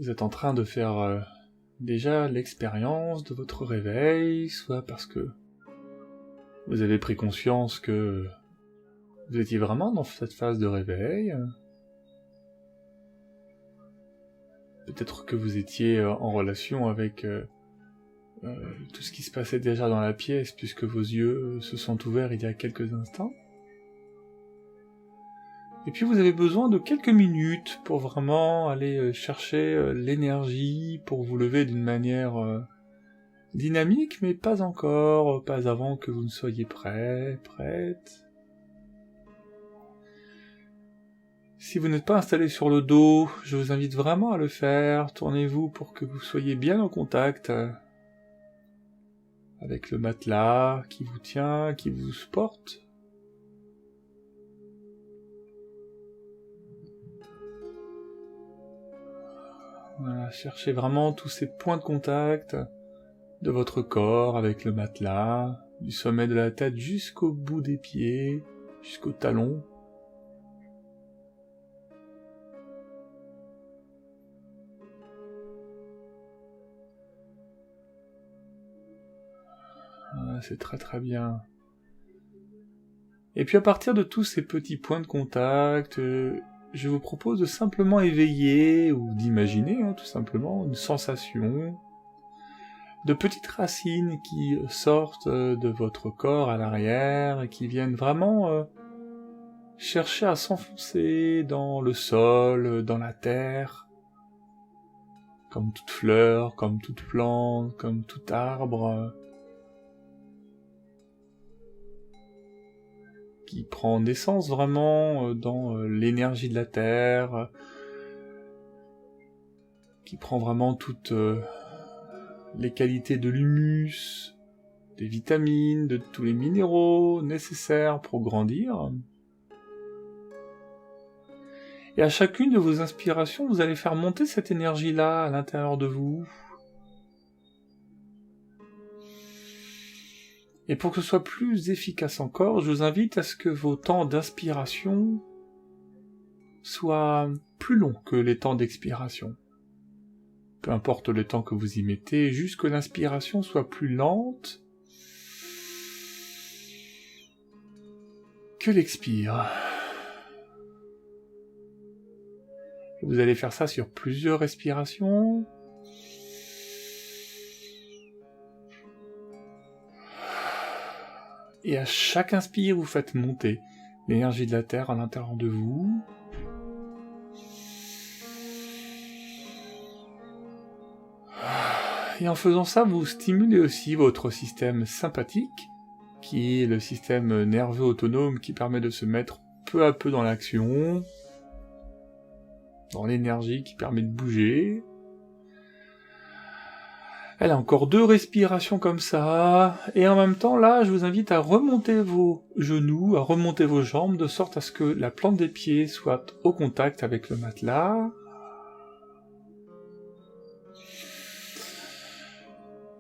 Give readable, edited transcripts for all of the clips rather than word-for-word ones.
Vous êtes en train de faire déjà l'expérience de votre réveil, soit parce que vous avez pris conscience que vous étiez vraiment dans cette phase de réveil. Peut-être que vous étiez en relation avec tout ce qui se passait déjà dans la pièce, puisque vos yeux se sont ouverts il y a quelques instants. Et puis vous avez besoin de quelques minutes pour vraiment aller chercher l'énergie, pour vous lever d'une manière dynamique, mais pas encore, pas avant que vous ne soyez prêt, prête. Si vous n'êtes pas installé sur le dos, je vous invite vraiment à le faire. Tournez-vous pour que vous soyez bien en contact avec le matelas qui vous tient, qui vous porte. Voilà, cherchez vraiment tous ces points de contact de votre corps avec le matelas, du sommet de la tête jusqu'au bout des pieds, jusqu'au talon. Voilà, c'est très très bien. Et puis à partir de tous ces petits points de contact, je vous propose de simplement éveiller, ou d'imaginer tout simplement, une sensation de petites racines qui sortent de votre corps à l'arrière, et qui viennent vraiment chercher à s'enfoncer dans le sol, dans la terre, comme toute fleur, comme toute plante, comme tout arbre, qui prend naissance vraiment dans l'énergie de la terre, qui prend vraiment toutes les qualités de l'humus, des vitamines, de tous les minéraux nécessaires pour grandir. Et à chacune de vos inspirations, vous allez faire monter cette énergie-là à l'intérieur de vous. Et pour que ce soit plus efficace encore, je vous invite à ce que vos temps d'inspiration soient plus longs que les temps d'expiration. Peu importe le temps que vous y mettez, juste que l'inspiration soit plus lente que l'expire. Vous allez faire ça sur plusieurs respirations. Et à chaque inspire, vous faites monter l'énergie de la Terre à l'intérieur de vous. Et en faisant ça, vous stimulez aussi votre système sympathique, qui est le système nerveux autonome qui permet de se mettre peu à peu dans l'action, dans l'énergie qui permet de bouger. Elle a encore 2 respirations comme ça, et en même temps, là, je vous invite à remonter vos genoux, à remonter vos jambes, de sorte à ce que la plante des pieds soit au contact avec le matelas.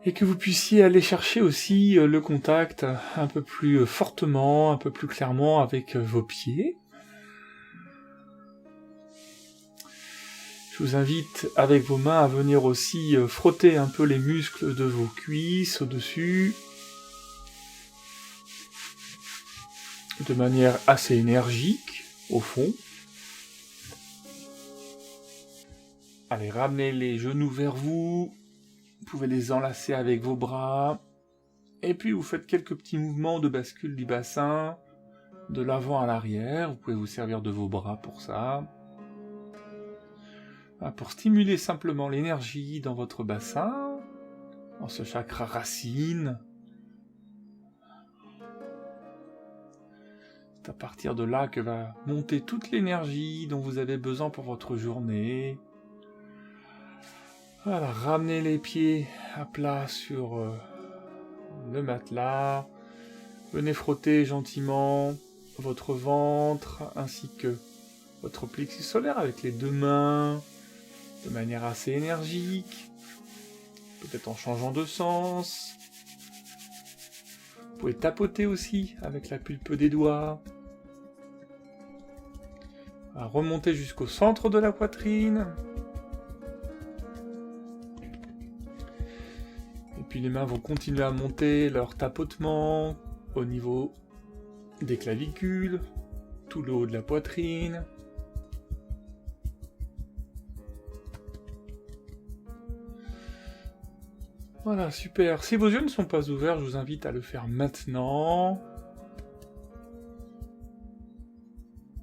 Et que vous puissiez aller chercher aussi le contact un peu plus fortement, un peu plus clairement avec vos pieds. Je vous invite avec vos mains à venir aussi frotter un peu les muscles de vos cuisses au-dessus, de manière assez énergique, au fond. Allez, ramenez les genoux vers vous, vous pouvez les enlacer avec vos bras, et puis vous faites quelques petits mouvements de bascule du bassin, de l'avant à l'arrière, vous pouvez vous servir de vos bras pour ça. Pour stimuler simplement l'énergie dans votre bassin, dans ce chakra racine. C'est à partir de là que va monter toute l'énergie dont vous avez besoin pour votre journée. Voilà, ramenez les pieds à plat sur le matelas. Venez frotter gentiment votre ventre ainsi que votre plexus solaire avec les 2 mains, de manière assez énergique, peut-être en changeant de sens. Vous pouvez tapoter aussi avec la pulpe des doigts. Remontez jusqu'au centre de la poitrine. puis les mains vont continuer à monter leur tapotement au niveau des clavicules, tout le haut de la poitrine. Voilà, super. Si vos yeux ne sont pas ouverts, je vous invite à le faire maintenant.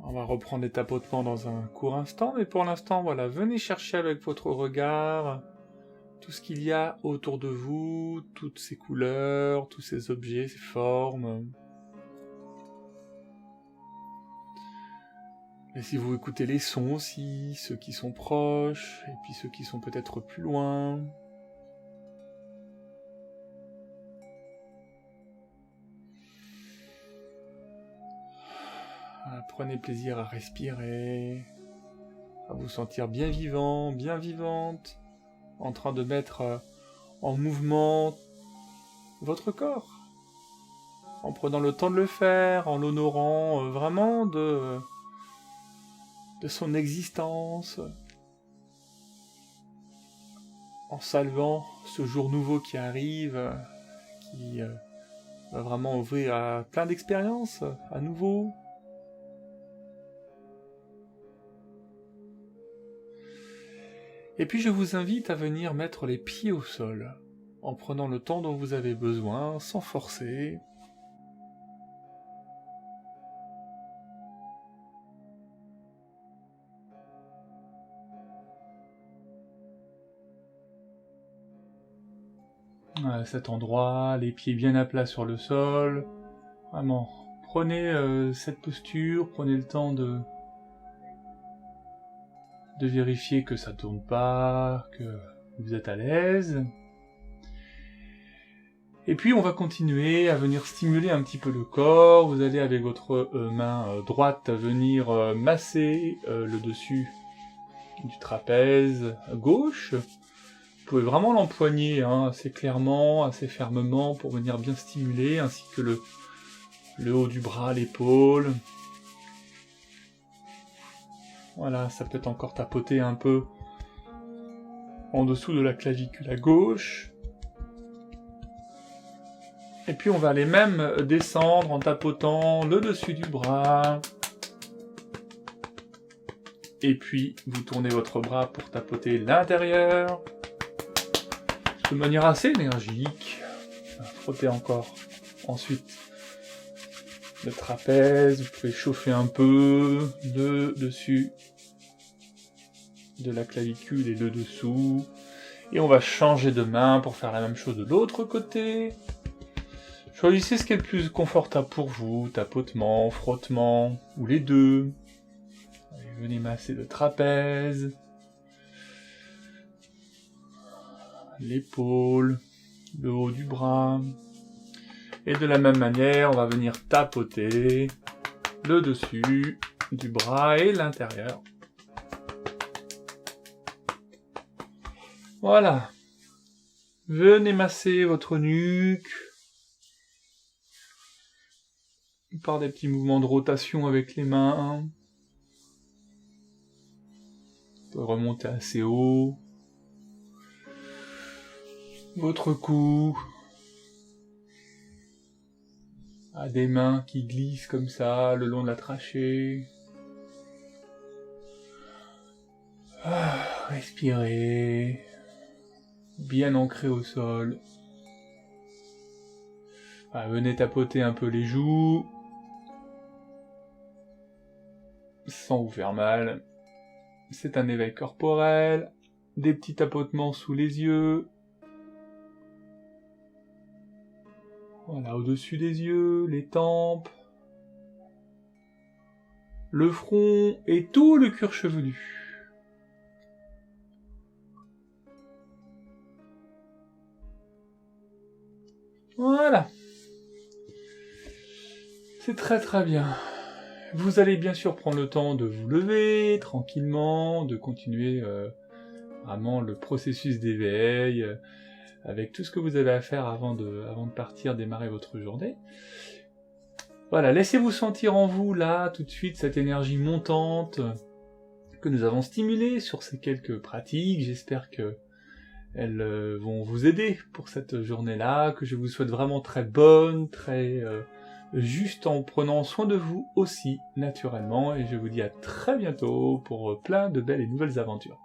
On va reprendre les tapotements dans un court instant, mais pour l'instant, voilà, venez chercher avec votre regard tout ce qu'il y a autour de vous, toutes ces couleurs, tous ces objets, ces formes. Et si vous écoutez les sons aussi, ceux qui sont proches, et puis ceux qui sont peut-être plus loin. Prenez plaisir à respirer, à vous sentir bien vivant, bien vivante, en train de mettre en mouvement votre corps, en prenant le temps de le faire, en l'honorant vraiment de son existence, en saluant ce jour nouveau qui arrive, qui va vraiment ouvrir à plein d'expériences à nouveau. Et puis je vous invite à venir mettre les pieds au sol, en prenant le temps dont vous avez besoin, sans forcer. À cet endroit, les pieds bien à plat sur le sol. Vraiment, prenez cette posture, prenez le temps de vérifier que ça tourne pas, que vous êtes à l'aise. Et puis on va continuer à venir stimuler un petit peu le corps. Vous allez avec votre main droite venir masser le dessus du trapèze gauche. Vous pouvez vraiment l'empoigner assez clairement, assez fermement pour venir bien stimuler, ainsi que le haut du bras, l'épaule. Voilà, ça peut encore tapoter un peu en dessous de la clavicule à gauche. Et puis on va aller même descendre en tapotant le dessus du bras. Et puis vous tournez votre bras pour tapoter l'intérieur. De manière assez énergique. Frottez encore. Ensuite, le trapèze, vous pouvez chauffer un peu le dessus de la clavicule et le dessous. Et on va changer de main pour faire la même chose de l'autre côté. Choisissez ce qui est le plus confortable pour vous, tapotement, frottement, ou les deux. Allez, venez masser le trapèze, l'épaule, le haut du bras. Et de la même manière, on va venir tapoter le dessus du bras et l'intérieur. Voilà. Venez masser votre nuque par des petits mouvements de rotation avec les mains. Vous pouvez remonter assez haut. Votre cou. À des mains qui glissent comme ça, le long de la trachée. Respirez. Bien ancré au sol. Venez tapoter un peu les joues. Sans vous faire mal. C'est un éveil corporel. Des petits tapotements sous les yeux. Voilà, au-dessus des yeux, les tempes, le front et tout le cuir chevelu. Voilà. C'est très très bien. Vous allez bien sûr prendre le temps de vous lever tranquillement, de continuer vraiment le processus d'éveil, avec tout ce que vous avez à faire avant de partir démarrer votre journée. Voilà, laissez-vous sentir en vous, là, tout de suite, cette énergie montante que nous avons stimulée sur ces quelques pratiques. J'espère que elles vont vous aider pour cette journée-là, que je vous souhaite vraiment très bonne, très juste en prenant soin de vous aussi, naturellement, et je vous dis à très bientôt pour plein de belles et nouvelles aventures.